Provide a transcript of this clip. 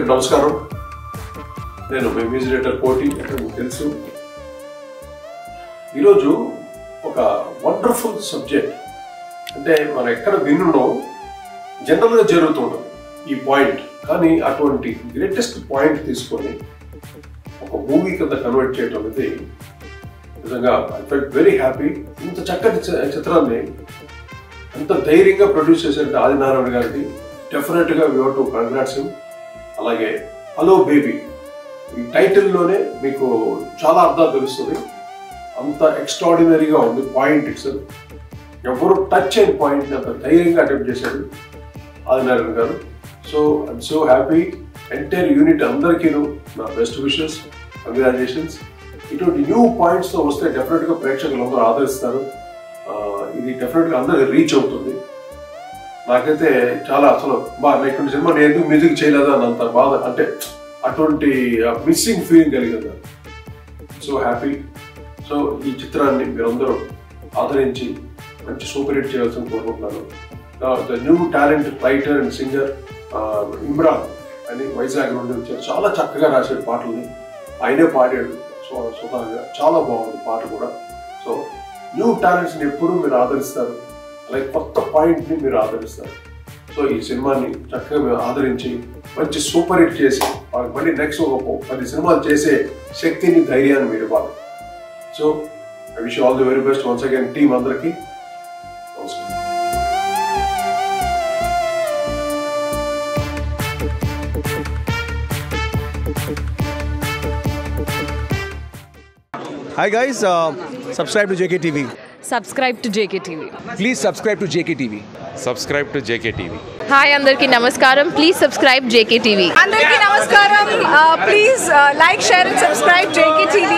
నమస్కారం. నేను మీ music director కోటి అంటే మీకు తెలుసు. ఈరోజు ఒక వండర్ఫుల్ సబ్జెక్ట్ అంటే మనం ఎక్కడ వినున్నాం జనరల్గా జరుగుతుంటుంది ఈ పాయింట్, కానీ అటువంటి గ్రేటెస్ట్ పాయింట్ తీసుకొని ఒక మూవీ కింద కన్వర్ట్ చేయడం అనేది నిజంగా ఐ ఫెల్ట్ వెరీ హ్యాపీ. ఇంత చక్కటి చిత్రాన్ని ఎంత ధైర్యంగా ప్రొడ్యూస్ చేసేది ఆదినారాయణ గారికి డెఫినెట్గా we have to congrats him. అలాగే హలో బేబీ ఈ టైటిల్లోనే మీకు చాలా అర్థాలు తెలుస్తుంది. అంత ఎక్స్ట్రాడినరీగా ఉంది పాయింట్. ఇట్స్ ఎవరు టచ్ అయిన పాయింట్ అంత ధైర్యంగా అటెంప్ట్ చేశాడు ఆదినారాయణ గారు. So I'm so happy. Entire unit అందరికీ నా బెస్ట్ విషెస్, కంగ్రాచులేషన్స్. ఇటువంటి న్యూ పాయింట్స్తో వస్తే డెఫినెట్గా ప్రేక్షకులు అందరూ ఆదరిస్తారు. ఇది డెఫినెట్గా అందరికి రీచ్ అవుతుంది. నాకైతే చాలా అసలు ఇటువంటి సినిమా నేను ఎందుకు మ్యూజిక్ చేయలేదా అన్నంత బాధ, అంటే అటువంటి మిస్సింగ్ ఫీలింగ్ కలిగింది. So happy. సో ఈ చిత్రాన్ని మీరందరూ ఆదరించి మంచి సూపర్ హిట్ చేయాల్సింది కోరుకుంటున్నాను. The new talent writer and singer Imran అని వైజాగ్ నుండి వచ్చారు. చాలా చక్కగా రాశాడు పాటల్ని, ఆయనే పాడాడు స్వతహాగా. చాలా బాగుంది పాట కూడా. సో న్యూ టాలెంట్స్ని ఎప్పుడూ మీరు ఆదరిస్తారు, అలాగే కొత్త పాయింట్ని మీరు ఆదరిస్తారు. సో ఈ సినిమాని చక్కగా మీరు ఆదరించి మంచి సూపర్ హిట్ చేసి మళ్ళీ నెక్స్ట్ ఒక 10 సినిమాలు చేసే శక్తిని, ధైర్యాన్ని మీరు ఇవ్వాలి. So I wish all the very best once again team అందరికీ. నమస్కారం. Hi guys, subscribe to JKTV. Subscribe to JKTV. Please subscribe to JKTV. Subscribe to JKTV. Hi Andarki Namaskaram. Please subscribe JKTV. Andarki Namaskaram. Please like, share and subscribe JKTV.